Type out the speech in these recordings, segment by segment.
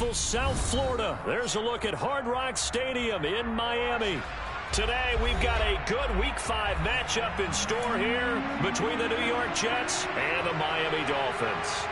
beautiful South Florida. There's a look at Hard Rock Stadium in Miami. Today, we've got a good Week 5 matchup in store here between the New York Jets and the Miami Dolphins.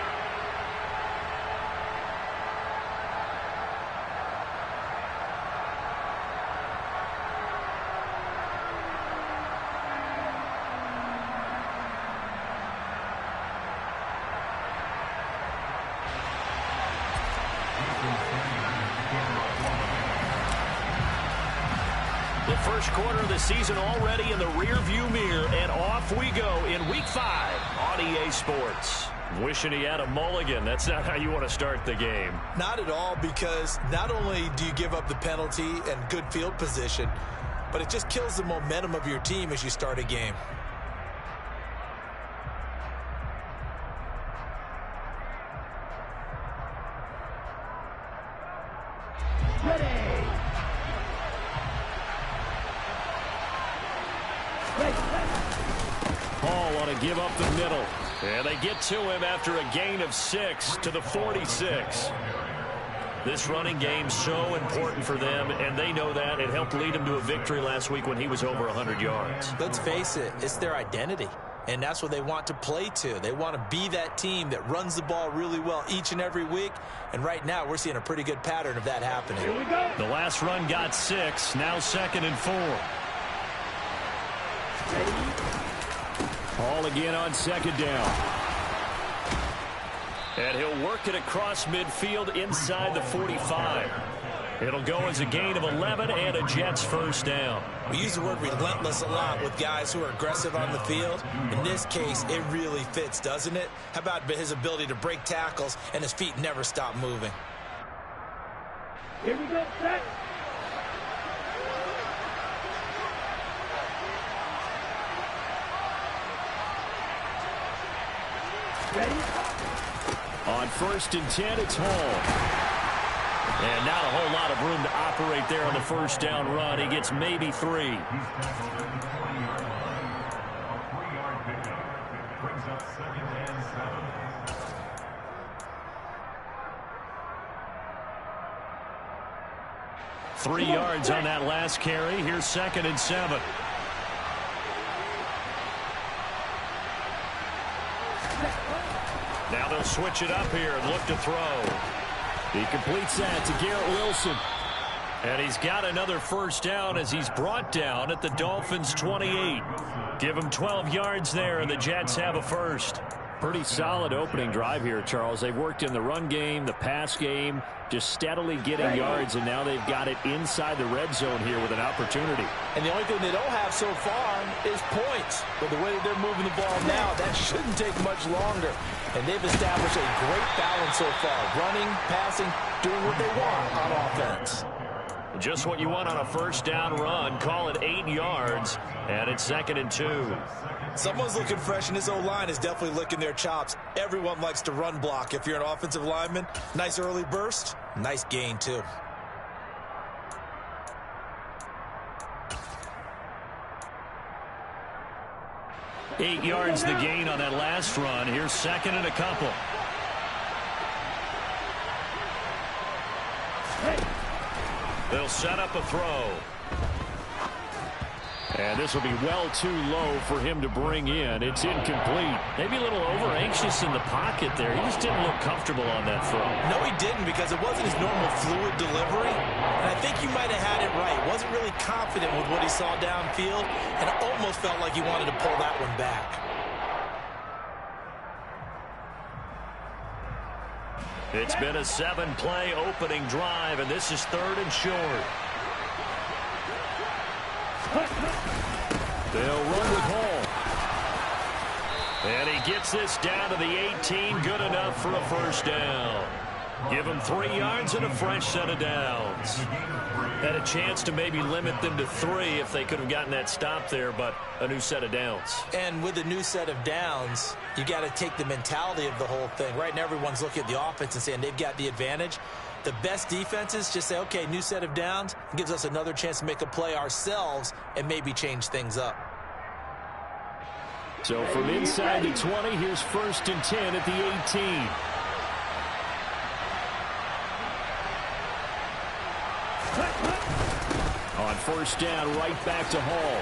The first quarter of the season already in the rearview mirror, and off we go in Week 5 on EA Sports. Wishing he had a mulligan. That's not how you want to start the game. Not at all, because not only do you give up the penalty and good field position, but it just kills the momentum of your team as you start a game. Hall on a give up the middle. And they get to him after a gain of 6 to the 46. This running game's so important for them, and they know that. It helped lead them to a victory last week when he was over 100 yards. Let's face it, it's their identity, and that's what they want to play to. They want to be that team that runs the ball really well each and every week, and right now we're seeing a pretty good pattern of that happening. Here we go. The last run got 6, now 2nd and 4. Hall again on 2nd down. And he'll work it across midfield inside the 45. It'll go as a gain of 11 and a Jets first down. We use the word relentless a lot with guys who are aggressive on the field. In this case, it really fits, doesn't it? How about his ability to break tackles and his feet never stop moving? Here we go, set. Ready? On 1st and 10, it's Hall. And not a whole lot of room to operate there on the first down run. He gets maybe 3. Three yards on that last carry. Here's 2nd and 7. Now they'll switch it up here and look to throw. He completes that to Garrett Wilson. And he's got another first down as he's brought down at the Dolphins' 28. Give him 12 yards there, and the Jets have a first. Pretty solid opening drive here, Charles. They've worked in the run game, the pass game, just steadily getting yards, and now they've got it inside the red zone here with an opportunity. And the only thing they don't have so far is points. But the way that they're moving the ball now, that shouldn't take much longer. And they've established a great balance so far. Running, passing, doing what they want on offense. Just what you want on a first down run. Call it 8 yards, and it's 2nd and 2. Someone's looking fresh, and this O-line is definitely licking their chops. Everyone likes to run block. If you're an offensive lineman, nice early burst, nice gain too. Eight yards the gain on that last run. Here's 2nd and a couple. They'll set up a throw. And this will be well too low for him to bring in. It's incomplete. Maybe a little over-anxious in the pocket there. He just didn't look comfortable on that throw. No, he didn't, because it wasn't his normal fluid delivery. And I think you might have had it right. Wasn't really confident with what he saw downfield, and it almost felt like he wanted to pull that one back. It's been a 7-play opening drive, and this is 3rd and short. They'll run with Hall. And he gets this down to the 18. Good enough for a first down. Give him 3 yards and a fresh set of downs. Had a chance to maybe limit them to 3 if they could have gotten that stop there, but a new set of downs. And with a new set of downs, you got to take the mentality of the whole thing. Right now, everyone's looking at the offense and saying they've got the advantage. The best defenses just say, okay, new set of downs. It gives us another chance to make a play ourselves and maybe change things up. So from inside the 20, here's 1st and 10 at the 18. first down right back to Hall.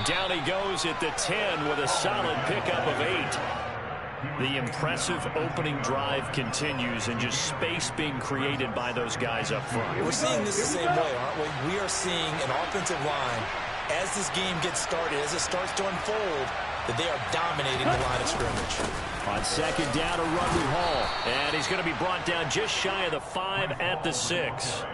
Down he goes at the 10 with a solid pickup of 8. The impressive opening drive continues, and just space being created by those guys up front. We're seeing this the same way, aren't we? We are seeing an offensive line, as this game gets started, as it starts to unfold, that they are dominating the line of scrimmage. On second down, a run with Hall. And he's going to be brought down just shy of the 5 at the 6.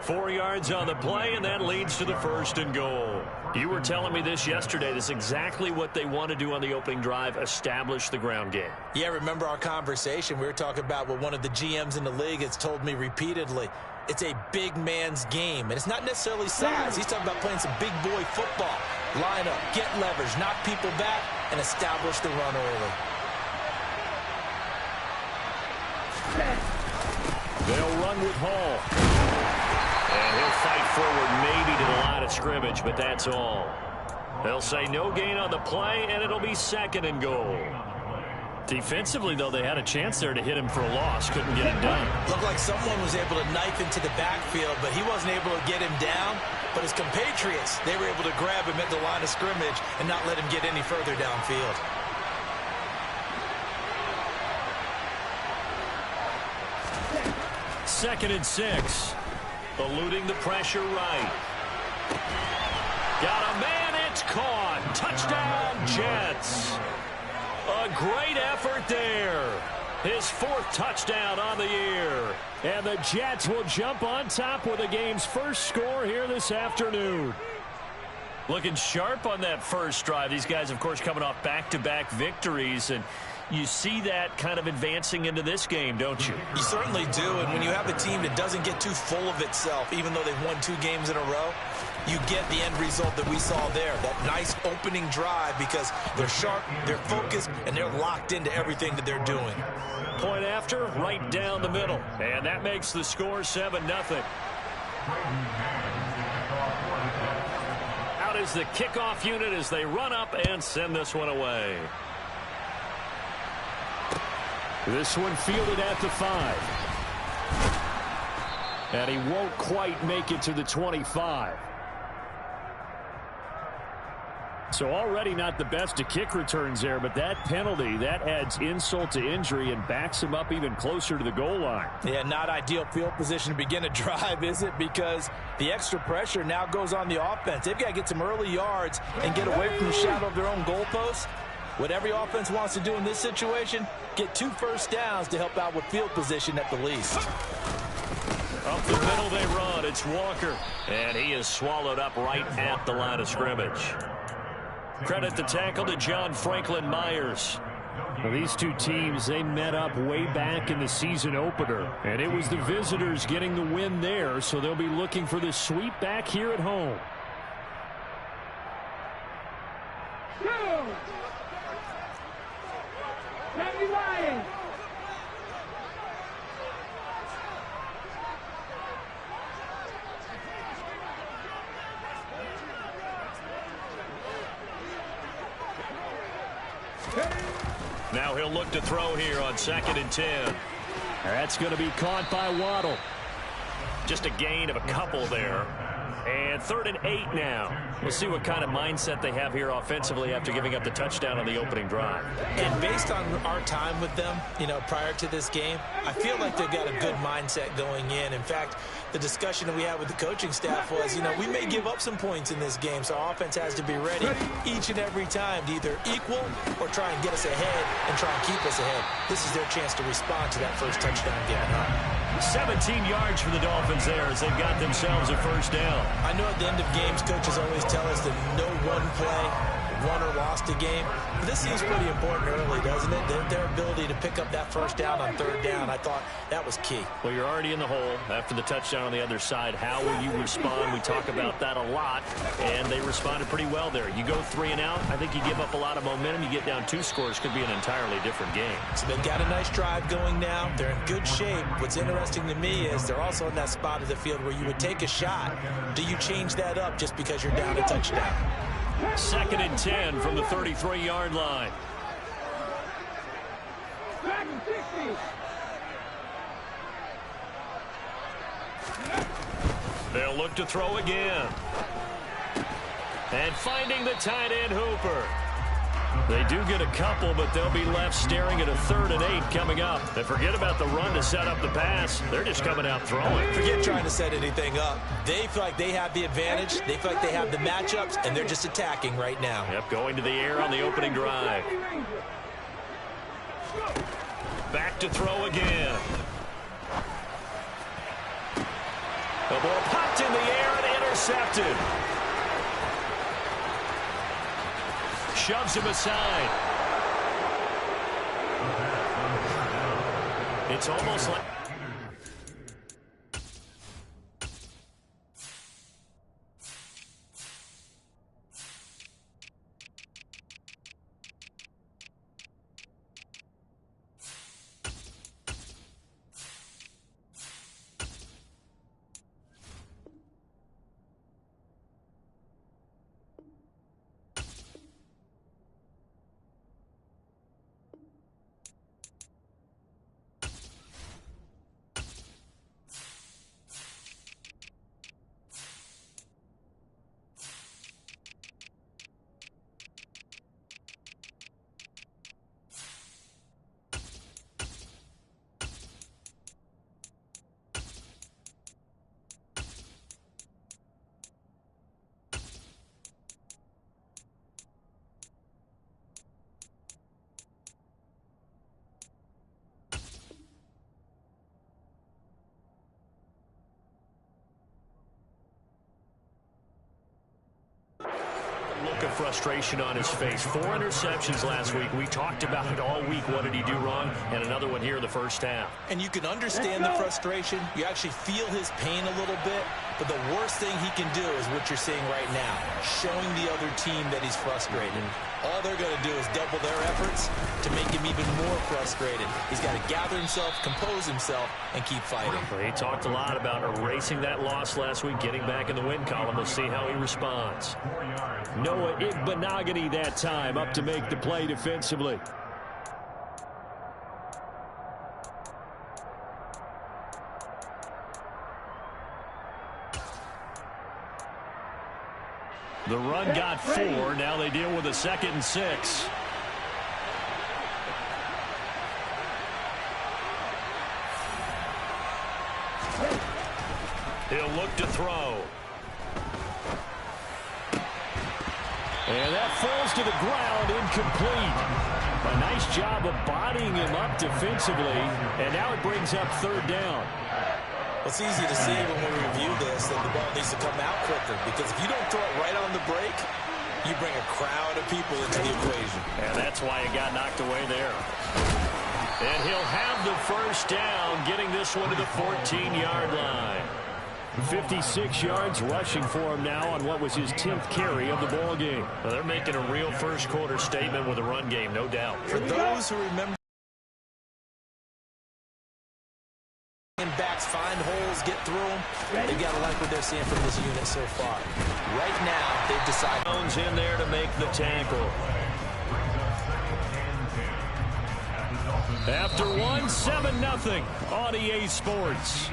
4 yards on the play, and that leads to the 1st and goal. You were telling me this yesterday. This is exactly what they want to do on the opening drive, establish the ground game. Yeah, remember our conversation? We were talking about what one of the GMs in the league has told me repeatedly. It's a big man's game, and it's not necessarily size. He's talking about playing some big boy football. Line up, get leverage, knock people back, and establish the run early. They'll run with Hall. And he'll fight forward maybe to the line of scrimmage, but that's all. They'll say no gain on the play, and it'll be 2nd and goal. Defensively, though, they had a chance there to hit him for a loss. Couldn't get it done. Looked like someone was able to knife into the backfield, but he wasn't able to get him down. But his compatriots, they were able to grab him at the line of scrimmage and not let him get any further downfield. Second and 6. Eluding the pressure right. Got a man, it's caught. Touchdown, Jets. A great effort there. His 4th touchdown on the year. And the Jets will jump on top with the game's first score here this afternoon. Looking sharp on that first drive. These guys, of course, coming off back-to-back victories, and you see that kind of advancing into this game, don't you? You certainly do, and when you have a team that doesn't get too full of itself, even though they've won 2 games in a row, you get the end result that we saw there, that nice opening drive, because they're sharp, they're focused, and they're locked into everything that they're doing. Point after, right down the middle, and that makes the score 7-0. Out is the kickoff unit as they run up and send this one away. This one fielded at the 5. And he won't quite make it to the 25. So already not the best to kick returns there, but that penalty, that adds insult to injury and backs him up even closer to the goal line. Yeah, not ideal field position to begin a drive, is it? Because the extra pressure now goes on the offense. They've got to get some early yards and get away from the shadow of their own goalposts. What every offense wants to do in this situation, get 2 first downs to help out with field position at the least. Up the middle they run. It's Walker. And he is swallowed up right at the line of scrimmage. Credit the tackle to John Franklin Myers. Well, these two teams, they met up way back in the season opener. And it was the visitors getting the win there, so they'll be looking for the sweep back here at home. Now he'll look to throw here on 2nd and 10. That's going to be caught by Waddle. Just a gain of a couple there. And 3rd and 8 now. We'll see what kind of mindset they have here offensively after giving up the touchdown on the opening drive. And based on our time with them, prior to this game, I feel like they've got a good mindset going in. In fact, the discussion that we had with the coaching staff was, we may give up some points in this game, so our offense has to be ready each and every time to either equal or try and get us ahead and try and keep us ahead. This is their chance to respond to that first touchdown getting up. 17 yards for the Dolphins there as they've got themselves a first down. I know at the end of games, coaches always tell us that no one play won or lost a game. But this seems pretty important early, doesn't it? Their ability to pick up that first down on 3rd down, I thought that was key. Well, you're already in the hole after the touchdown on the other side. How will you respond? We talk about that a lot, and they responded pretty well there. You go 3 and out, I think you give up a lot of momentum. You get down 2 scores, could be an entirely different game. So they've got a nice drive going now. They're in good shape. What's interesting to me is they're also in that spot of the field where you would take a shot. Do you change that up just because you're down a touchdown? 2nd and 10 from the 33-yard line. They'll look to throw again. And finding the tight end Hooper. They do get a couple, but they'll be left staring at a 3rd and 8 coming up. And forget about the run to set up the pass. They're just coming out throwing. Forget trying to set anything up. They feel like they have the advantage. They feel like they have the matchups, and they're just attacking right now. Yep, going to the air on the opening drive. Back to throw again. The ball popped in the air and intercepted. Shoves him aside. It's almost like... Look of frustration on his face. 4 interceptions last week. We talked about it all week. What did he do wrong? And another one here in the first half. And you can understand the frustration. You actually feel his pain a little bit. But the worst thing he can do is what you're seeing right now, showing the other team that he's frustrated. All they're going to do is double their efforts to make him even more frustrated. He's got to gather himself, compose himself, and keep fighting. Well, he talked a lot about erasing that loss last week, getting back in the win column. We'll see how he responds. Noah Igbenogany that time up to make the play defensively. The run got 4. Now they deal with a 2nd and 6. He'll look to throw. And that falls to the ground, incomplete. A nice job of bodying him up defensively. And now it brings up 3rd down. It's easy to see when we review this that the ball needs to come out quicker, because if you don't throw it right on the break, you bring a crowd of people into the equation. And that's why it got knocked away there. And he'll have the 1st down, getting this one to the 14-yard line. 56 yards rushing for him now on what was his 10th carry of the ball game. Well, they're making a real first-quarter statement with a run game, no doubt. For those who remember, backs find holes, get through them. They've got to like what they're seeing from this unit so far. Right now, they've decided. Jones in there to make the tackle. After 1, 7-0 on EA Sports.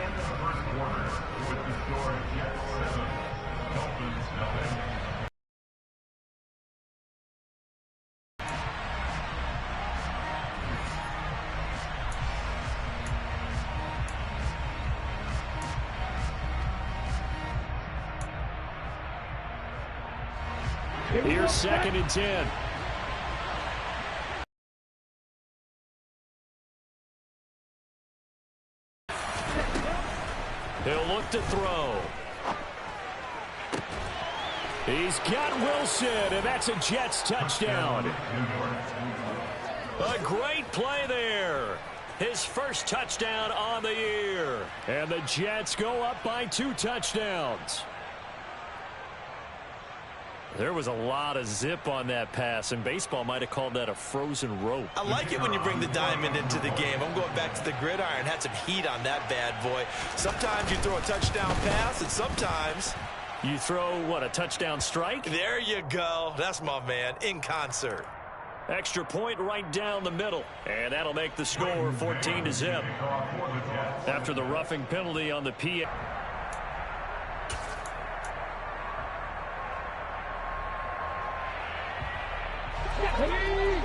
Here's 2nd and 10. He'll look to throw. He's got Wilson, and that's a Jets touchdown. A great play there. His first touchdown on the year. And the Jets go up by 2 touchdowns. There was a lot of zip on that pass, and baseball might have called that a frozen rope. I like it when you bring the diamond into the game. I'm going back to the gridiron. Had some heat on that bad boy. Sometimes you throw a touchdown pass, and sometimes you throw, what, a touchdown strike? There you go. That's my man, in concert. Extra point right down the middle, and that'll make the score 14-0. After the roughing penalty on the PA. Ready?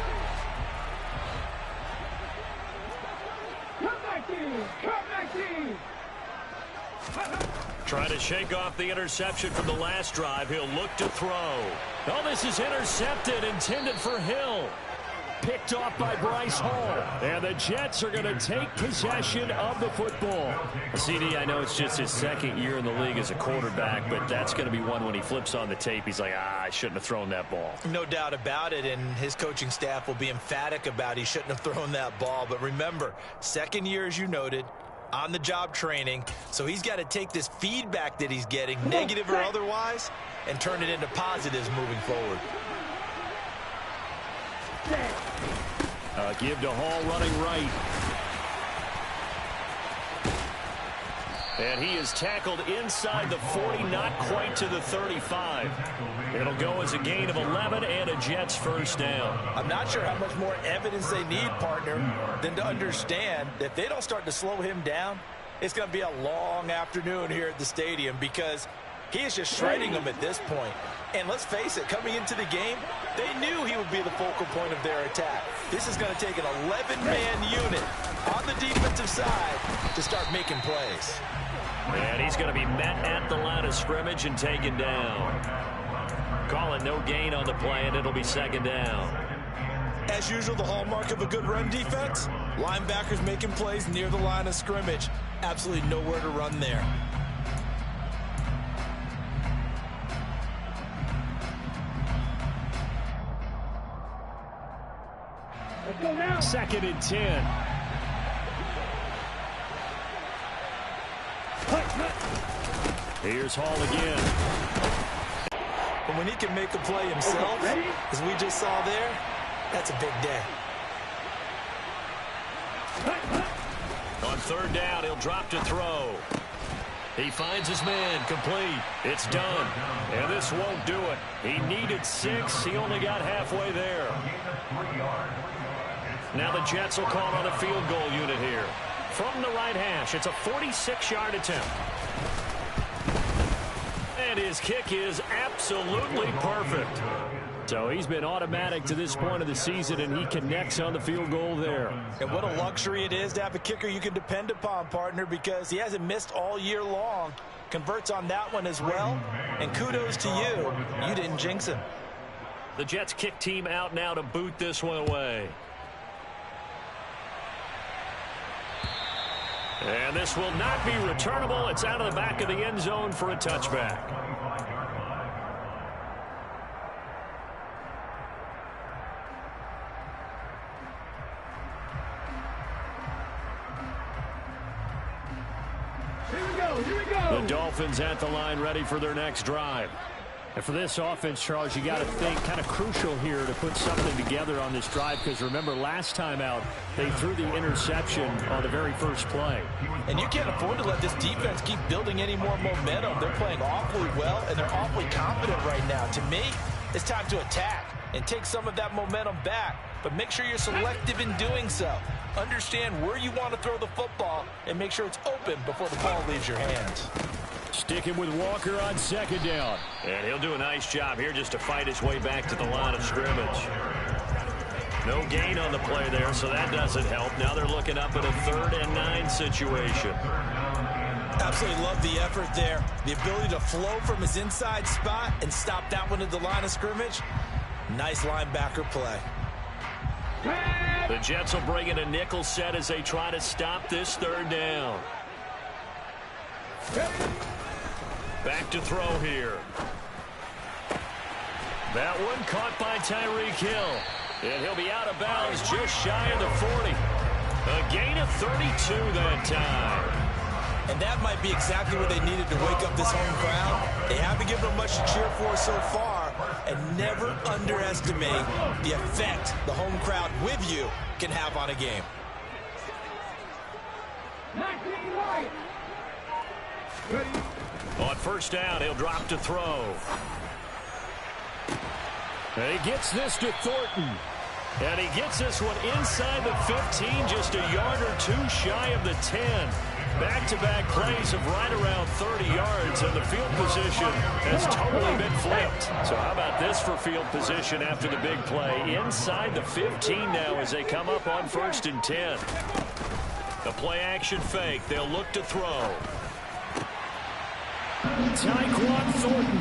Come back team! Come back team! Trying to shake off the interception from the last drive. He'll look to throw. Oh, this is intercepted, intended for Hill. Picked off by Bryce Hall. And the Jets are going to take possession of the football. CD, I know it's just his second year in the league as a quarterback, but that's going to be one when he flips on the tape. He's like, I shouldn't have thrown that ball. No doubt about it, and his coaching staff will be emphatic about he shouldn't have thrown that ball. But remember, second year, as you noted, on-the-job training, so he's got to take this feedback that he's getting, negative or otherwise, and turn it into positives moving forward. Give to Hall running right. And he is tackled inside the 40, not quite to the 35. It'll go as a gain of 11 and a Jets first down. I'm not sure how much more evidence they need, partner, than to understand that if they don't start to slow him down, it's going to be a long afternoon here at the stadium because he is just shredding them at this point. And let's face it, coming into the game, they knew he would be the focal point of their attack. This is going to take an 11-man unit on the defensive side to start making plays. And he's going to be met at the line of scrimmage and taken down. Calling no gain on the play, and it'll be second down. As usual, the hallmark of a good run defense, linebackers making plays near the line of scrimmage. Absolutely nowhere to run there. Let's go now. Second and 10. Here's Hall again. But when he can make a play himself, as we just saw there, that's a big day. On third down, he'll drop to throw. He finds his man, complete. It's done. And this won't do it. He needed 6. He only got halfway there. Now the Jets will call on a field goal unit here. From the right hash, it's a 46-yard attempt. And his kick is absolutely perfect. So he's been automatic to this point of the season, and he connects on the field goal there. And what a luxury it is to have a kicker you can depend upon, partner, because he hasn't missed all year long. Converts on that one as well. And kudos to you. You didn't jinx him. The Jets kick team out now to boot this one away. And this will not be returnable. It's out of the back of the end zone for a touchback. Here we go, here we go. The Dolphins at the line ready for their next drive. And for this offense, Charles, you got to think kind of crucial here to put something together on this drive because remember last time out they threw the interception on the very first play. And you can't afford to let this defense keep building any more momentum. They're playing awfully well and they're awfully confident right now. To me, it's time to attack and take some of that momentum back. But make sure you're selective in doing so. Understand where you want to throw the football and make sure it's open before the ball leaves your hands. Sticking with Walker on second down. And he'll do a nice job here just to fight his way back to the line of scrimmage. No gain on the play there, so that doesn't help. Now they're looking up at a 3rd and 9 situation. Absolutely love the effort there. The ability to flow from his inside spot and stop that one at the line of scrimmage. Nice linebacker play. The Jets will bring in a nickel set as they try to stop this 3rd down. Back to throw here. That one caught by Tyreek Hill. And he'll be out of bounds just shy of the 40. A gain of 32 that time. And that might be exactly what they needed to wake up this home crowd. They haven't given them much to cheer for so far. And never underestimate the effect the home crowd with you can have on a game. 19 right. On first down, he'll drop to throw. And he gets this to Thornton. And he gets this one inside the 15, just a yard or two shy of the 10. Back-to-back plays of right around 30 yards, and the field position has totally been flipped. So how about this for field position after the big play? Inside the 15 now as they come up on 1st and 10. The play-action fake. They'll look to throw. Tyquan Thornton,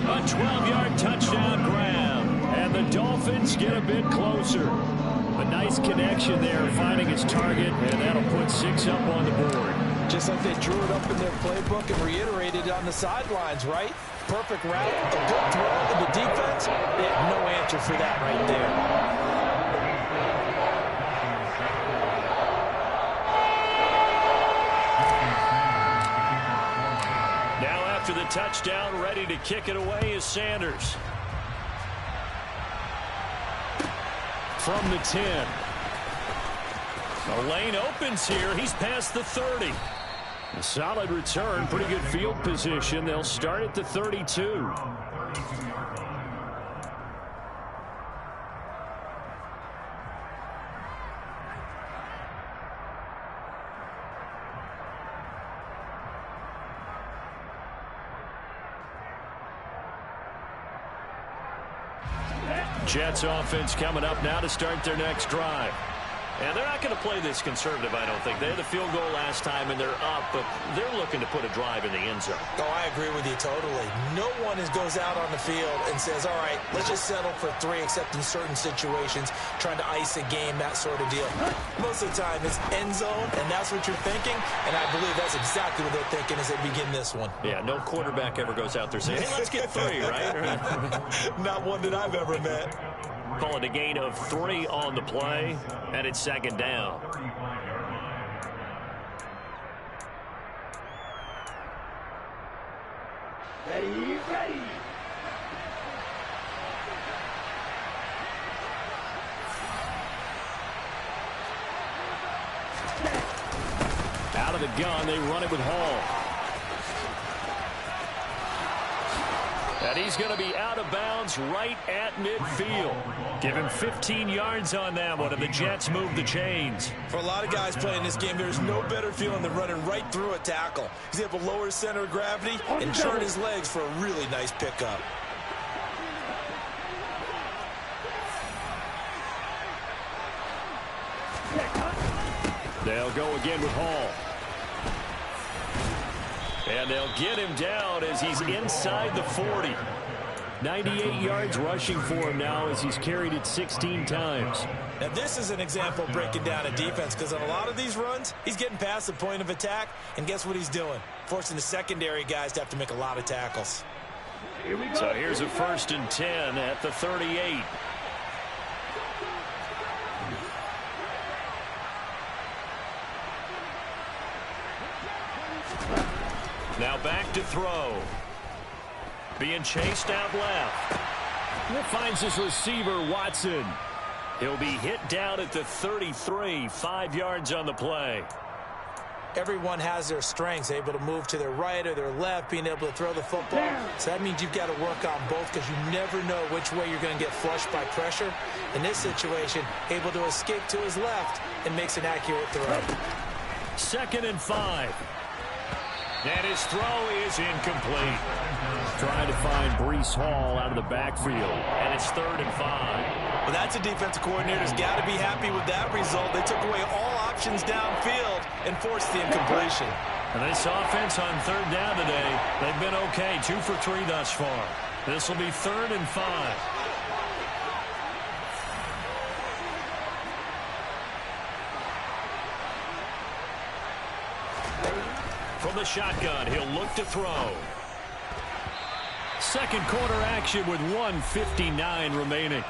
a 12-yard touchdown grab. And the Dolphins get a bit closer. A nice connection there, finding his target, and that'll put 6 up on the board. Just like they drew it up in their playbook and reiterated it on the sidelines, right? Perfect route, a good throw to the defense. They had no answer for that right there. Now after the touchdown, ready to kick it away is Sanders. From the 10. The lane opens here. He's past the 30. A solid return, pretty good field position. They'll start at the 32. Jets offense coming up now to start their next drive. And they're not going to play this conservative, I don't think. They had the field goal last time, and they're up, but they're looking to put a drive in the end zone. Oh, I agree with you totally. No one goes out on the field and says, all right, let's just settle for 3, except in certain situations, trying to ice a game, that sort of deal. Most of the time, it's end zone, and that's what you're thinking, and I believe that's exactly what they're thinking as they begin this one. Yeah, no quarterback ever goes out there saying, hey, let's get 3, right? Not one that I've ever met. Call it a gain of 3 on the play, and it's 2nd down. Ready, ready. Out of the gun, they run it with Hall. And he's going to be out of bounds right at midfield. Give him 15 yards on that one, and the Jets move the chains. For a lot of guys playing this game, there's no better feeling than running right through a tackle. He's able to lower his center of gravity and turn his legs for a really nice pickup. They'll go again with Hall. And they'll get him down as he's inside the 40. 98 yards rushing for him now as he's carried it 16 times. Now this is an example of breaking down a defense, because on a lot of these runs, he's getting past the point of attack, and guess what he's doing? Forcing the secondary guys to have to make a lot of tackles. So here's a 1st and 10 at the 38. Now back to throw. Being chased out left. And finds his receiver, Watson. He'll be hit down at the 33, 5 yards on the play. Everyone has their strengths, able to move to their right or their left, being able to throw the football. So that means you've got to work on both, because you never know which way you're going to get flushed by pressure. In this situation, able to escape to his left and makes an accurate throw. 2nd and 5. And his throw is incomplete. Trying to find Breece Hall out of the backfield. And it's 3rd and 5. Well, that's a defensive coordinator's got to be happy with that result. They took away all options downfield and forced the incompletion. And this offense on 3rd down today, they've been okay. 2 for 3 thus far. This will be 3rd and 5. From the shotgun, he'll look to throw. 2nd quarter action with 1:59 remaining.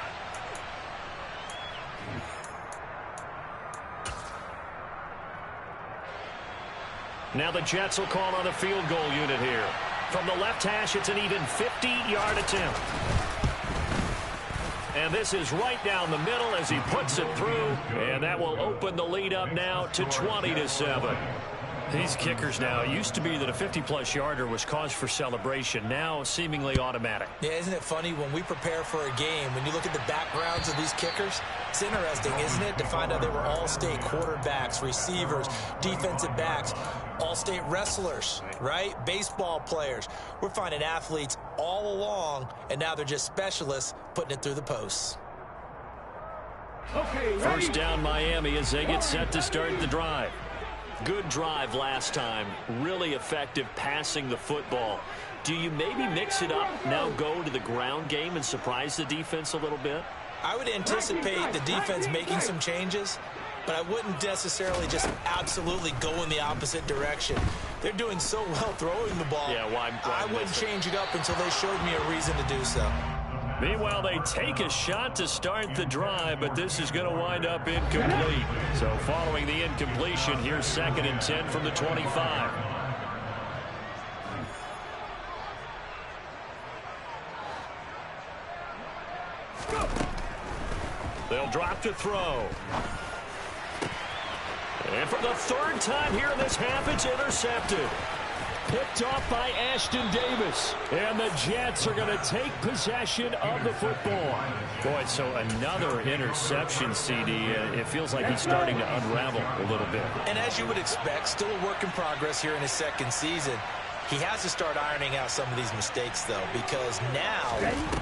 Now the Jets will call on a field goal unit here. From the left hash, it's an even 50-yard attempt. And this is right down the middle as he puts it through. And that will open the lead up now to 20-7. These kickers now, it used to be that a 50-plus yarder was cause for celebration. Now seemingly automatic. Yeah, isn't it funny when we prepare for a game, when you look at the backgrounds of these kickers, it's interesting, isn't it, to find out they were all-state quarterbacks, receivers, defensive backs, all-state wrestlers, right? Baseball players. We're finding athletes all along, and now they're just specialists putting it through the posts. Okay, First down Miami as they get set to start the drive. Good drive last time. Really effective passing the football. Do you maybe mix it up, now go to the ground game and surprise the defense a little bit? I would anticipate the defense making some changes, but I wouldn't necessarily just absolutely go in the opposite direction. They're doing so well throwing the ball. Yeah, why I wouldn't change it up until they showed me a reason to do so. Meanwhile, they take a shot to start the drive, but this is going to wind up incomplete. So following the incompletion, here's 2nd and 10 from the 25. They'll drop to throw. And for the 3rd time here in this half, it's intercepted. Picked off by Ashton Davis. And the Jets are going to take possession of the football. Boy, so another interception, CD. It feels like he's starting to unravel a little bit. And as you would expect, still a work in progress here in his 2nd season. He has to start ironing out some of these mistakes, though, because now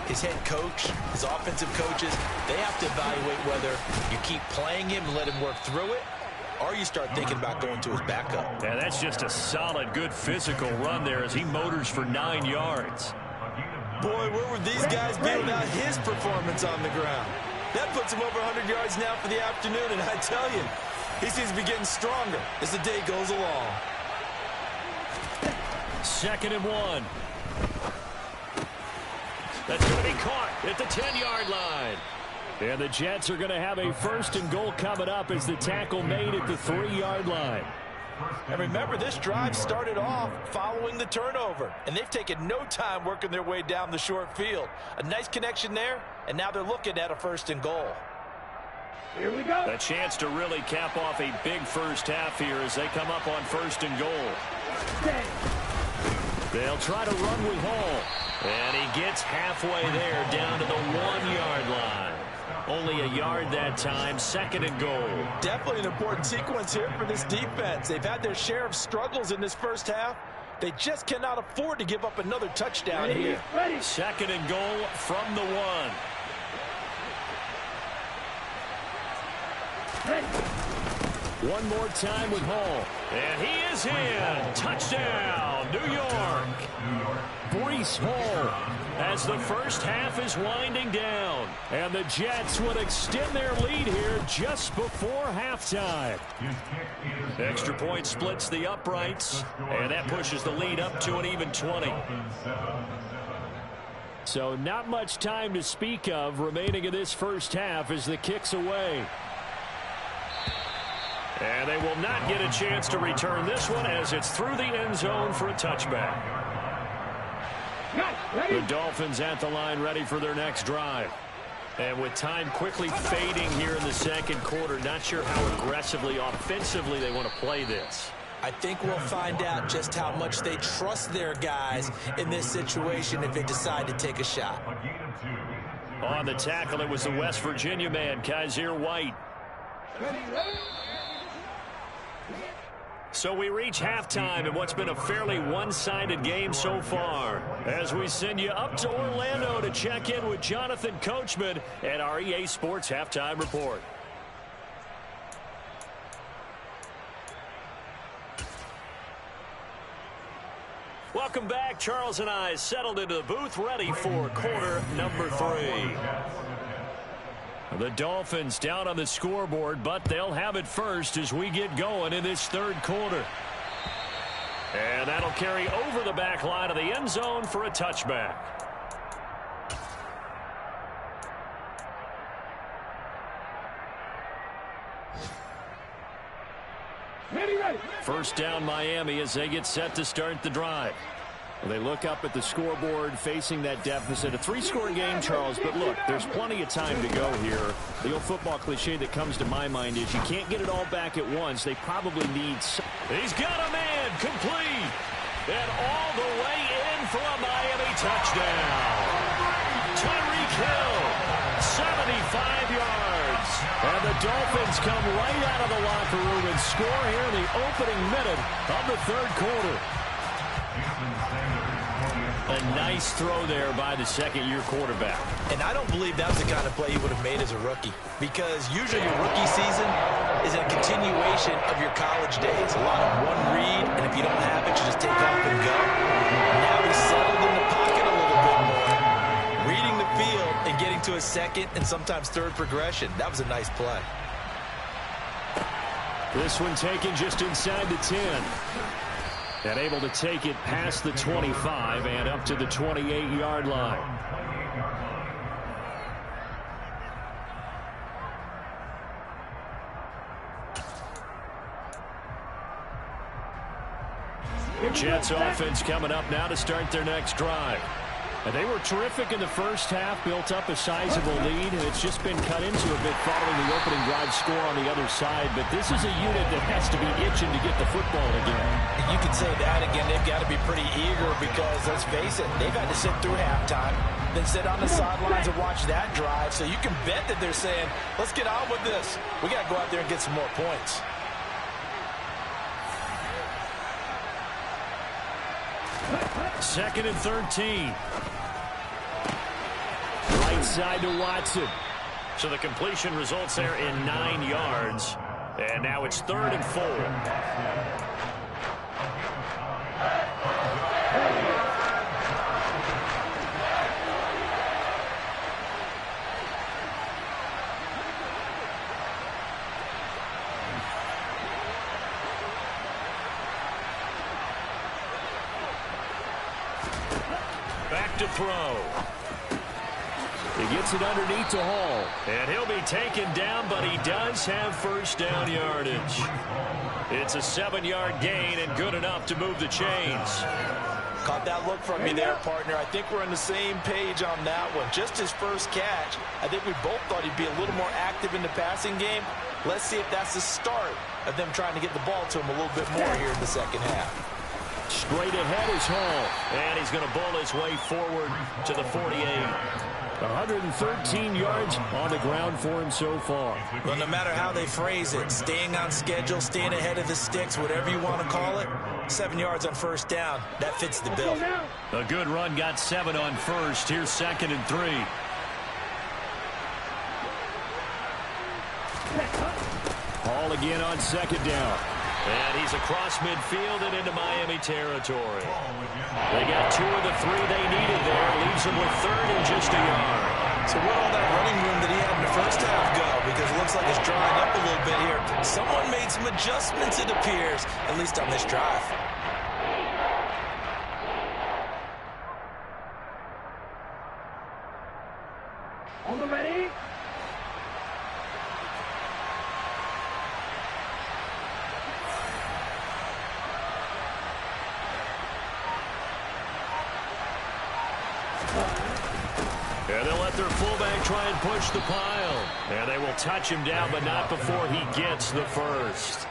his head coach, his offensive coaches, they have to evaluate whether you keep playing him and let him work through it, or you start thinking about going to his backup. Yeah, that's just a solid, good physical run there as he motors for 9 yards. Boy, where would these guys be without his performance on the ground? That puts him over 100 yards now for the afternoon, and I tell you, he seems to be getting stronger as the day goes along. 2nd and 1. That's going to be caught at the 10-yard line. And the Jets are going to have a 1st and goal coming up as the tackle made at the 3-yard line. And remember, this drive started off following the turnover, and they've taken no time working their way down the short field. A nice connection there, and now they're looking at a 1st and goal. Here we go. A chance to really cap off a big first half here as they come up on 1st and goal. They'll try to run with Hall. And he gets halfway there down to the 1-yard line. Only a yard that time, 2nd and goal. Definitely an important sequence here for this defense. They've had their share of struggles in this first half. They just cannot afford to give up another touchdown here. 2nd and goal from the 1. One more time with Hall. And he is in. Touchdown, New York. Breece Hall as the first half is winding down. And the Jets would extend their lead here just before halftime. Extra point splits the uprights. And that pushes the lead up to an even 20. So not much time to speak of remaining in this first half as the kick's away. And they will not get a chance to return this one as it's through the end zone for a touchback. The Dolphins at the line ready for their next drive. And with time quickly fading here in the 2nd quarter, not sure how aggressively, offensively they want to play this. I think we'll find out just how much they trust their guys in this situation if they decide to take a shot. On the tackle, it was the West Virginia man, Kaiser White. So we reach halftime in what's been a fairly one-sided game so far. As we send you up to Orlando to check in with Jonathan Coachman at our EA Sports Halftime Report. Welcome back. Charles and I settled into the booth ready for quarter number 3. The Dolphins down on the scoreboard, but they'll have it first as we get going in this 3rd quarter. And that'll carry over the back line of the end zone for a touchback. First down Miami as they get set to start the drive. Well, they look up at the scoreboard facing that deficit. A 3-score game, Charles, but look, there's plenty of time to go here. The old football cliche that comes to my mind is you can't get it all back at once. They probably need some He's got a man complete. And all the way in for a Miami touchdown. Tyreek Hill, 75 yards. And the Dolphins come right out of the locker room and score here in the opening minute of the third quarter. A nice throw there by the second-year quarterback. And I don't believe that's the kind of play he would have made as a rookie, because usually your rookie season is a continuation of your college days. A lot of one read, and if you don't have it, you just take off and go. Now he's settled in the pocket a little bit more, reading the field and getting to a second and sometimes third progression. That was a nice play. This one taken just inside the 10. And able to take it past the 25 and up to the 28-yard line. The Jets offense coming up now to start their next drive. And they were terrific in the first half, built up a sizable lead, and it's just been cut into a bit following the opening drive score on the other side. But this is a unit that has to be itching to get the football again. You can say that again. They've got to be pretty eager because, let's face it, they've had to sit through halftime, then sit on the sidelines and watch that drive. So you can bet that they're saying, let's get on with this. We got to go out there and get some more points. Second and 13. Right side to Watson. So the completion results there in 9 yards. And now it's 3rd and 4. Back to throw. He gets it underneath to Hall. And he'll be taken down, but he does have first down yardage. It's a 7-yard gain and good enough to move the chains. Caught that look from me there, partner. I think we're on the same page on that one. Just his first catch, I think we both thought he'd be a little more active in the passing game. Let's see if that's the start of them trying to get the ball to him a little bit more here in the second half. Straight ahead is Hall, and he's going to bowl his way forward to the 48. 113 yards on the ground for him so far. Well, no matter how they phrase it, staying on schedule, staying ahead of the sticks, whatever you want to call it, 7 yards on first down, that fits the bill. A good run, got 7 on first. Here's 2nd and 3. Hall again on 2nd down. And he's across midfield and into Miami territory. They got 2 of the 3 they needed there. Leaves them with 3rd and just a yard. So where all that running room that he had in the first half go? Because it looks like it's drying up a little bit here. Someone made some adjustments, it appears, at least on this drive. On the ready. And they'll let their fullback try and push the pile. And they will touch him down, but not before he gets the first.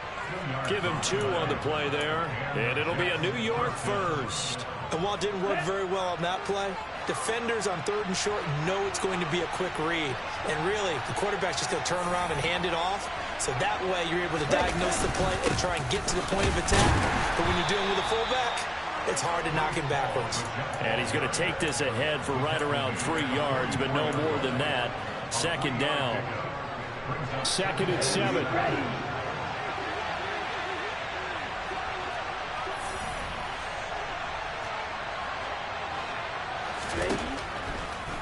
Give him 2 on the play there. And it'll be a New York first. And while it didn't work very well on that play, defenders on 3rd and short know it's going to be a quick read. And really, the quarterback's just going to turn around and hand it off. So that way, you're able to diagnose the play and try and get to the point of attack. But when you're dealing with a fullback, it's hard to knock him backwards. And he's going to take this ahead for right around 3 yards, but no more than that. 2nd down. 2nd and 7.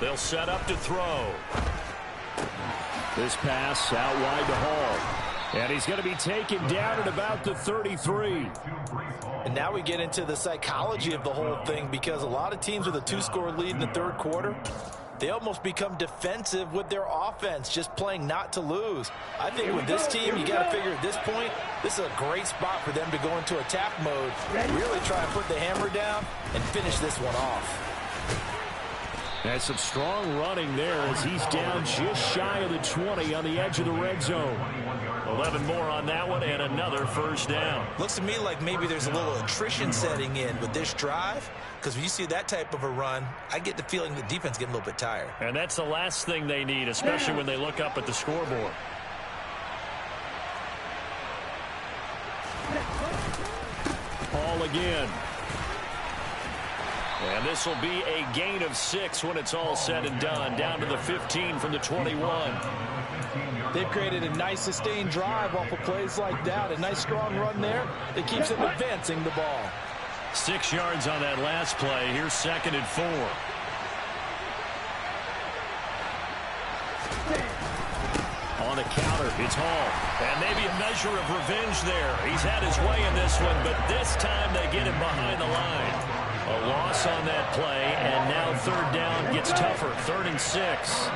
They'll set up to throw. This pass out wide to Hall. And he's going to be taken down at about the 33. And now we get into the psychology of the whole thing, because a lot of teams with a 2-score lead in the third quarter, they almost become defensive with their offense, just playing not to lose. I think with this team, you got to figure at this point, this is a great spot for them to go into attack mode, really try and put the hammer down and finish this one off. That's some strong running there as he's down just shy of the 20 on the edge of the red zone. 11 more on that one and another first down. Looks to me like maybe there's a little attrition setting in with this drive, because when you see that type of a run, I get the feeling the defense getting a little bit tired. And that's the last thing they need, especially when they look up at the scoreboard. Ball again. And this will be a gain of 6 when it's all said and done. Down to the 15 from the 21. They've created a nice sustained drive off of plays like that. A nice strong run there that keeps them advancing the ball. 6 yards on that last play. Here's 2nd and 4. On the counter, it's Hall. And maybe a measure of revenge there. He's had his way in this one, but this time they get him behind the line. A loss on that play, and now 3rd down gets tougher. 3rd and 6.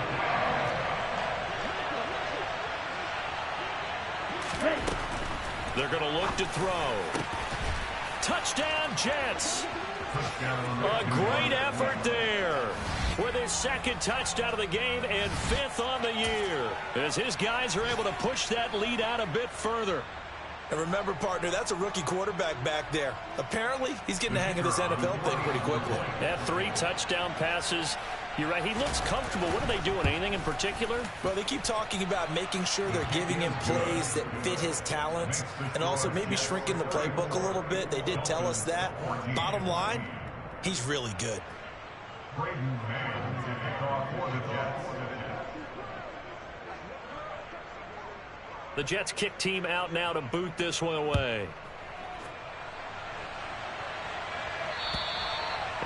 They're going to look to throw. Touchdown, Jets. A great effort there. With his 2nd touchdown of the game and 5th on the year. As his guys are able to push that lead out a bit further. And remember, partner, that's a rookie quarterback back there. Apparently, he's getting the hang of this NFL thing pretty quickly. Had 3 touchdown passes. You're right, he looks comfortable. What are they doing? Anything in particular? Well, they keep talking about making sure they're giving him plays that fit his talents and also maybe shrinking the playbook a little bit. They did tell us that. Bottom line, he's really good. The Jets kick team out now to boot this one away.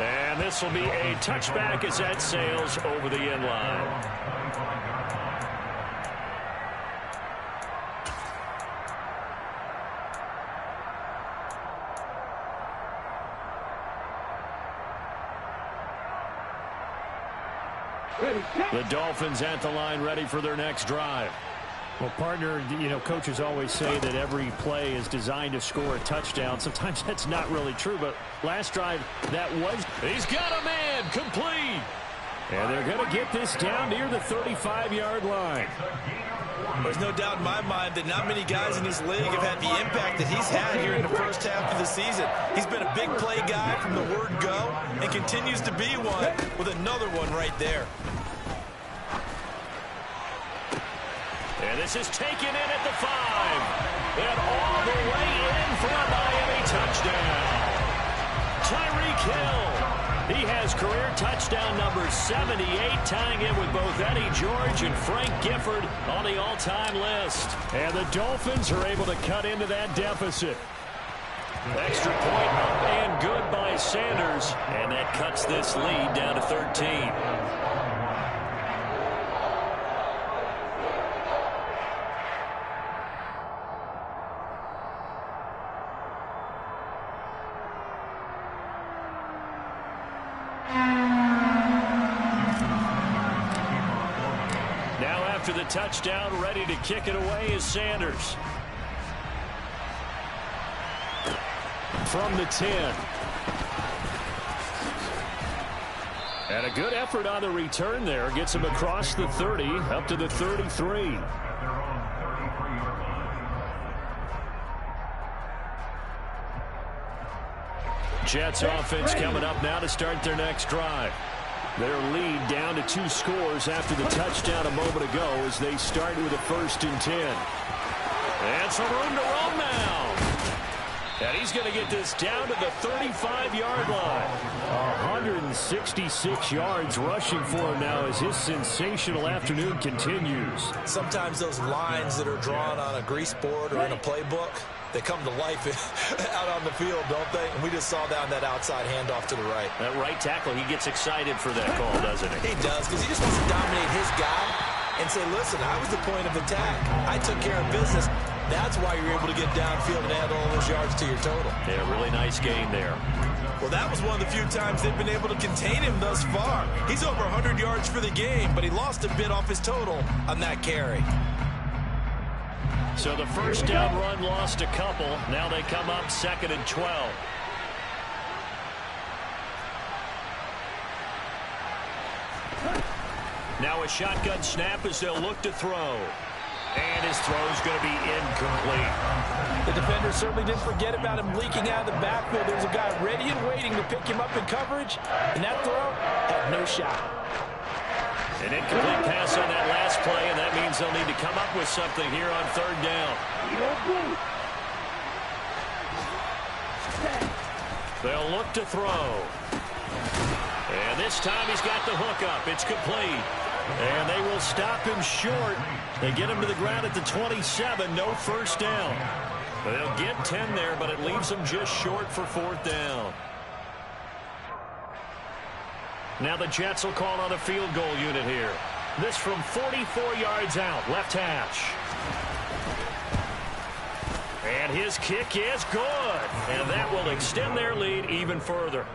And this will be a touchback as that sails over the end line. The Dolphins at the line ready for their next drive. Well, partner, you know, coaches always say that every play is designed to score a touchdown. Sometimes that's not really true, but last drive, that was. He's got a man complete. And they're going to get this down near the 35-yard line. There's no doubt in my mind that not many guys in this league have had the impact that he's had here in the first half of the season. He's been a big play guy from the word go and continues to be one with another one right there. And this is taken in at the 5. And all the way in for a Miami touchdown. Tyreek Hill. He has career touchdown number 78, tying in with both Eddie George and Frank Gifford on the all-time list. And the Dolphins are able to cut into that deficit. Extra point up and good by Sanders. And that cuts this lead down to 13. After the touchdown, ready to kick it away is Sanders. From the 10. And a good effort on the return there. Gets him across the 30, up to the 33. Jets offense coming up now to start their next drive. Their lead down to 2 scores after the touchdown a moment ago as they start with a 1st and 10. And some room to roam now. And he's going to get this down to the 35-yard line. 166 yards rushing for him now as his sensational afternoon continues. Sometimes those lines that are drawn on a grease board or in a playbook, they come to life out on the field, don't they? And we just saw down that outside handoff to the right. That right tackle, he gets excited for that call, doesn't he? He does, because he just wants to dominate his guy and say, listen, I was the point of attack. I took care of business. That's why you're able to get downfield and add all those yards to your total. Yeah, really nice gain there. Well, that was one of the few times they've been able to contain him thus far. He's over 100 yards for the game, but he lost a bit off his total on that carry. So the first down run lost a couple. Now they come up 2nd and 12. Now a shotgun snap as they'll look to throw. And his throw's going to be incomplete. The defender certainly didn't forget about him leaking out of the backfield. There was a guy ready and waiting to pick him up in coverage, and that throw had no shot. An incomplete pass on that last play, and that means they'll need to come up with something here on third down. They'll look to throw. And this time he's got the hook up. It's complete. And they will stop him short. They get him to the ground at the 27. No first down. They'll get 10 there, but it leaves them just short for fourth down. Now the Jets will call on a field goal unit here. This from 44 yards out, left hash. And his kick is good. And that will extend their lead even further.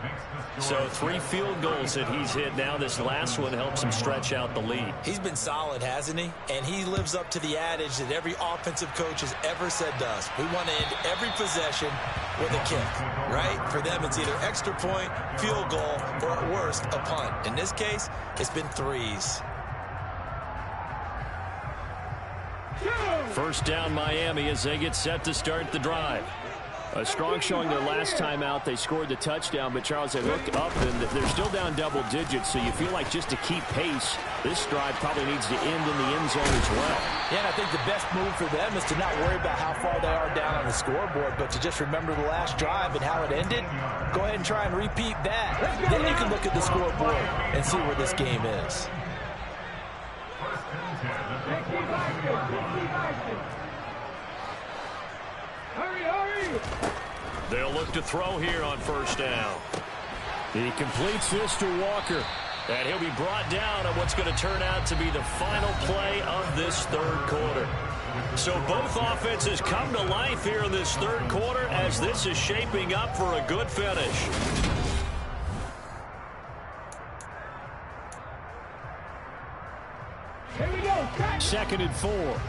So 3 field goals that he's hit now. This last one helps him stretch out the lead. He's been solid, hasn't he? And he lives up to the adage that every offensive coach has ever said to us. We want to end every possession with a kick, right? For them, it's either extra point, field goal, or at worst, a punt. In this case, it's been 3s. First down Miami as they get set to start the drive. A strong showing their last time out. They scored the touchdown, but Charles, they looked up and they're still down double digits, so you feel like just to keep pace, this drive probably needs to end in the end zone as well. Yeah, and I think the best move for them is to not worry about how far they are down on the scoreboard, but to just remember the last drive and how it ended. Go ahead and try and repeat that. Then you can look at the scoreboard and see where this game is. They'll look to throw here on first down. He completes this to Walker. And he'll be brought down on what's going to turn out to be the final play of this third quarter. So both offenses come to life here in this third quarter as this is shaping up for a good finish. Here we go. 2nd and 4.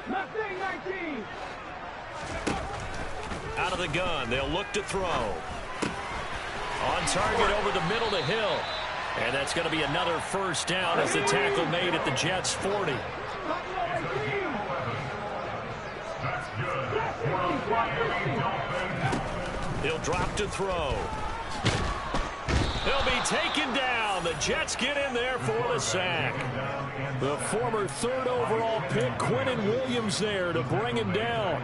Mustang 19. Out of the gun, they'll look to throw. On target over the middle to Hill. And that's going to be another first down as the tackle made at the Jets' 40. He'll drop to throw. He'll be taken down. The Jets get in there for the sack. The former 3rd overall pick, Quentin Williams, there to bring him down.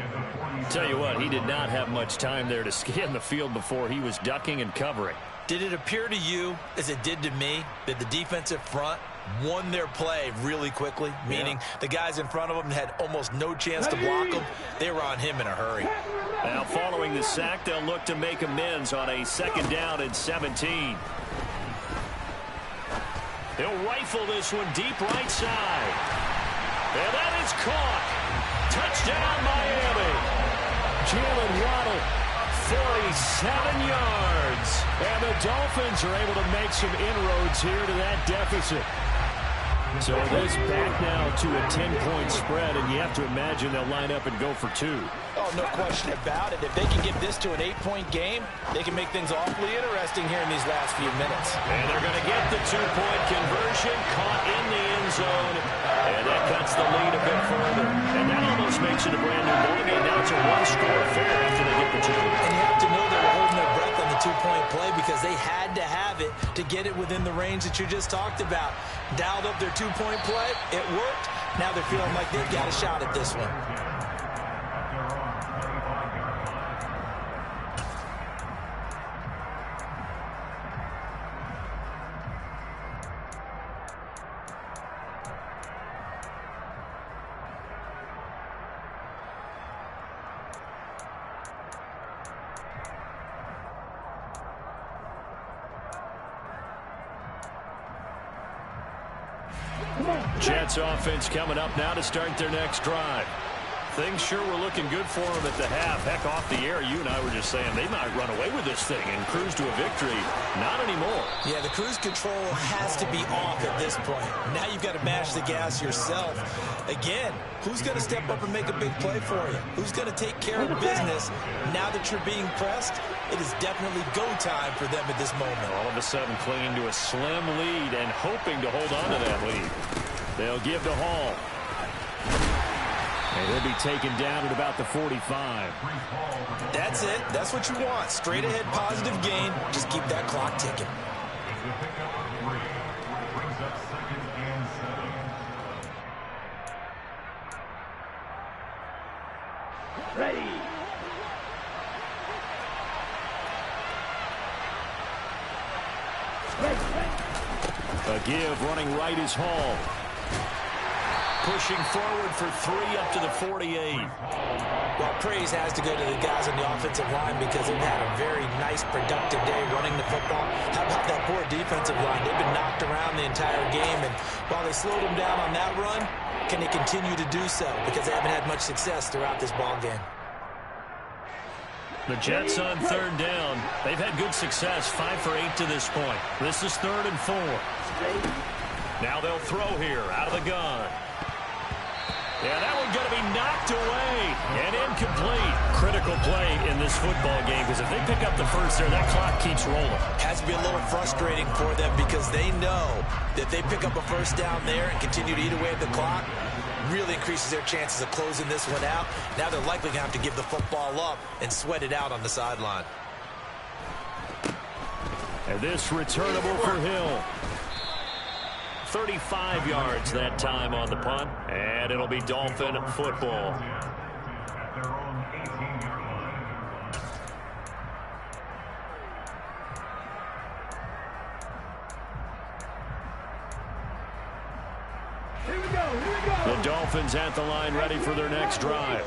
Tell you what, he did not have much time there to scan the field before he was ducking and covering. Did it appear to you, as it did to me, that the defensive front won their play really quickly? Meaning the guys in front of them had almost no chance to block them. They were on him in a hurry. Now following the sack, they'll look to make amends on a 2nd down and 17. He'll rifle this one deep right side. And that is caught. Touchdown, Miami. Jalen Waddle, 47 yards. And the Dolphins are able to make some inroads here to that deficit. So this back now to a 10-point spread, and you have to imagine they'll line up and go for 2. Oh, no question about it. If they can get this to an 8-point game, they can make things awfully interesting here in these last few minutes. And they're going to get the 2-point conversion, caught in the end zone, and that cuts the lead a bit further. And that almost makes it a brand-new ballgame. Now it's a one-score affair after they get the 2. And you have to know they were holding their breath on the 2-point play because they had to have it to get it within the range that you just talked about. Dialed up their 2-point play. It worked. Now they're feeling like they've got a shot at this one. Jets offense coming up now to start their next drive. Things sure were looking good for them at the half. Heck, off the air, you and I were just saying they might run away with this thing and cruise to a victory. Not anymore. Yeah, the cruise control has to be off at this point. Now you've got to mash the gas yourself. Again, who's going to step up and make a big play for you? Who's going to take care of business now that you're being pressed? It is definitely go time for them at this moment. All of a sudden clinging to a slim lead and hoping to hold on to that lead. They'll give to Hall. And he'll be taken down at about the 45. That's it. That's what you want. Straight ahead positive gain. Just keep that clock ticking. Ready. A give running right is Hall. Pushing forward for 3 up to the 48. Well, praise has to go to the guys on the offensive line because they've had a very nice, productive day running the football. How about that poor defensive line? They've been knocked around the entire game, and while they slowed them down on that run, can they continue to do so? Because they haven't had much success throughout this ball game. The Jets on 3rd down. They've had good success, 5 for 8 to this point. This is 3rd and 4. Now they'll throw here out of the gun. Yeah, that one's going to be knocked away and incomplete. Critical play in this football game because if they pick up the first there, that clock keeps rolling. Has to be a little frustrating for them because they know that if they pick up a first down there and continue to eat away at the clock, really increases their chances of closing this one out. Now they're likely going to have to give the football up and sweat it out on the sideline. And this returnable for Hill. 35 yards that time on the punt, and it'll be Dolphin football. Here we go. The Dolphins at the line ready for their next drive.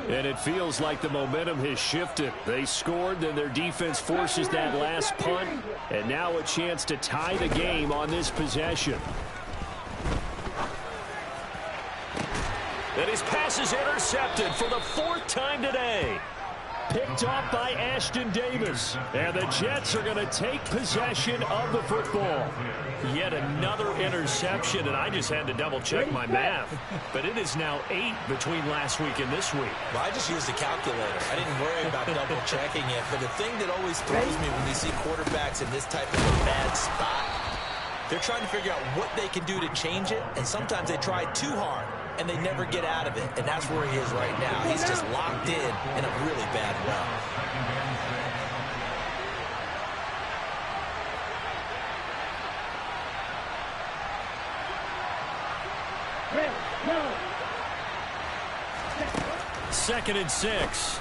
And it feels like the momentum has shifted. They scored, then their defense forces that last punt, and now a chance to tie the game on this possession. And his pass is intercepted for the 4th time today. Picked off by Ashton Davis. And the Jets are going to take possession of the football. Yet another interception, and I just had to double-check my math. But it is now 8 between last week and this week. Well, I just used a calculator. I didn't worry about double-checking it. But the thing that always throws me when you see quarterbacks in this type of a bad spot, they're trying to figure out what they can do to change it, and sometimes they try too hard, and they never get out of it. And that's where he is right now. He's just locked in a really bad way. No. 2nd and 6.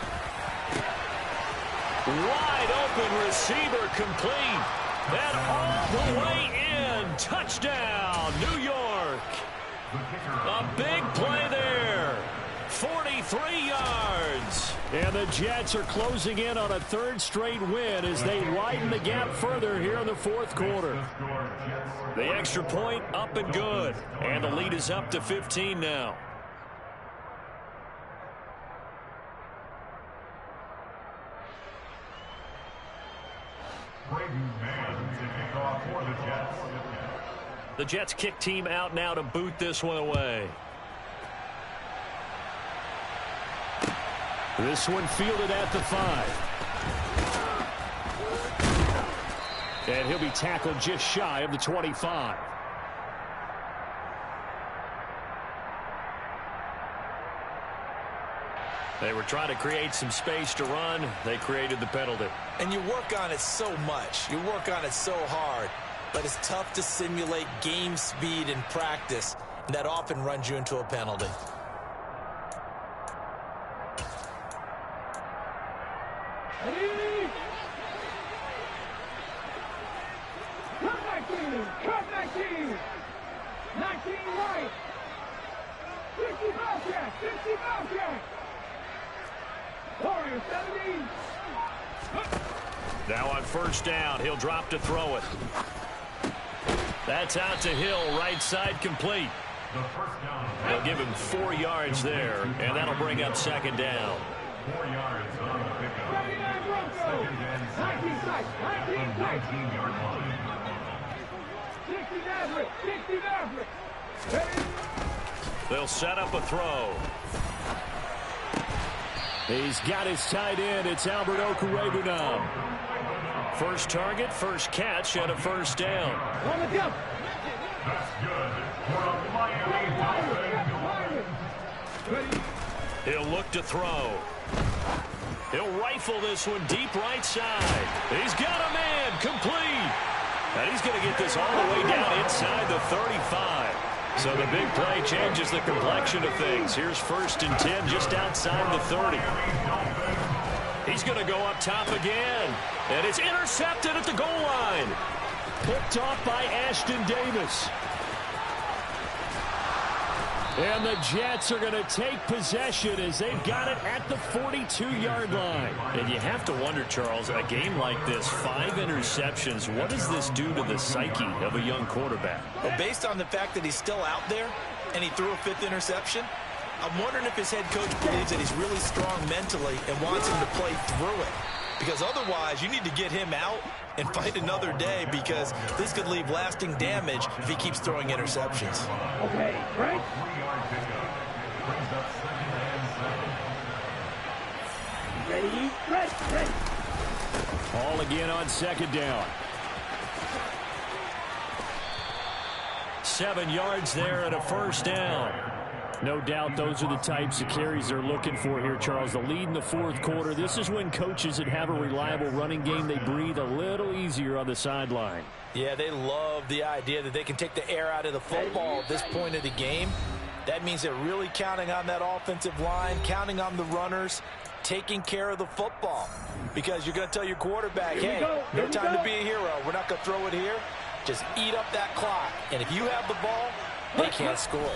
Wide open receiver complete. And all the way in. Touchdown, New York. A big play there. 43 yards. And the Jets are closing in on a 3rd straight win as they widen the gap further here in the 4th quarter. The extra point up and good. And the lead is up to 15 now. The Jets kick team out now to boot this one away. This one fielded at the 5. And he'll be tackled just shy of the 25. They were trying to create some space to run. They created the penalty. And you work on it so much. You work on it so hard. But it's tough to simulate game speed in practice. And that often runs you into a penalty. Cut 19. 19 right. 60 Bobcat. 60 Bobcat. Warrior 70. Now on 1st down, he'll drop to throw it. That's out to Hill, right side complete. They'll give him 4 yards there, and that'll bring up 2nd down. 4 yards on the pickup. 79 Broncos. 19 sight. 19-yard line. 60 Maverick. 60 Maverick. They'll set up a throw. He's got his tight end. It's Albert Okwuegbunam. First target, first catch, and a 1st down. On the jump. That's good for a Miami Dolphins. He'll look to throw. He'll rifle this one deep right side. He's got a man complete. And he's going to get this all the way down inside the 35. So the big play changes the complexion of things. Here's 1st and 10 just outside the 30. He's going to go up top again. And it's intercepted at the goal line. Picked off by Ashton Davis. And the Jets are going to take possession as they've got it at the 42-yard line. And you have to wonder, Charles, a game like this, 5 interceptions, what does this do to the psyche of a young quarterback? Well, based on the fact that he's still out there and he threw a 5th interception, I'm wondering if his head coach believes that he's really strong mentally and wants him to play through it. Because otherwise, you need to get him out and fight another day, because this could leave lasting damage if he keeps throwing interceptions. Okay, right? Ready, ready. Ball again on 2nd down. 7 yards there and a 1st down. No doubt those are the types of carries they're looking for here, Charles. The lead in the 4th quarter. This is when coaches that have a reliable running game, they breathe a little easier on the sideline. Yeah, they love the idea that they can take the air out of the football at this point of the game. That means they're really counting on that offensive line, counting on the runners, taking care of the football. Because you're going to tell your quarterback, hey, no time to be a hero. We're not going to throw it here. Just eat up that clock. And if you have the ball, they can't score.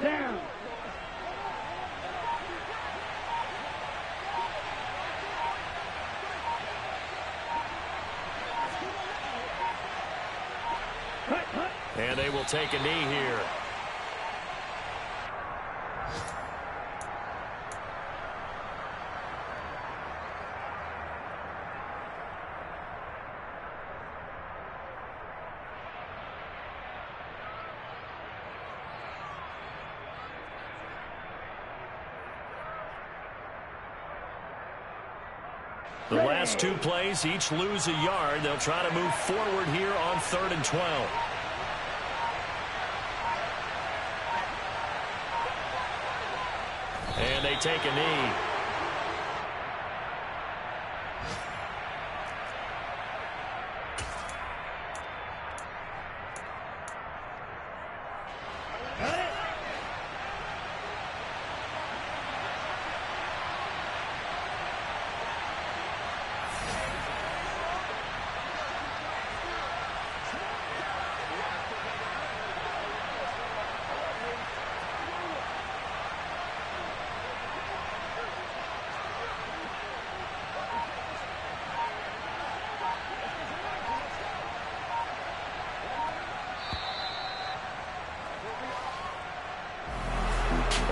Down. And they will take a knee here. The last 2 plays, each lose a yard. They'll try to move forward here on 3rd and 12. And they take a knee.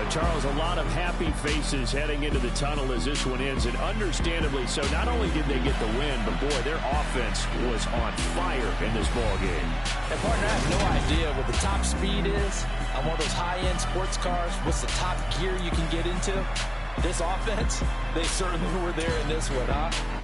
Charles, a lot of happy faces heading into the tunnel as this one ends, and understandably so. Not only did they get the win, but, boy, their offense was on fire in this ball game. And, partner, I have no idea what the top speed is on one of those high-end sports cars. What's the top gear you can get into? This offense, they certainly were there in this one, huh?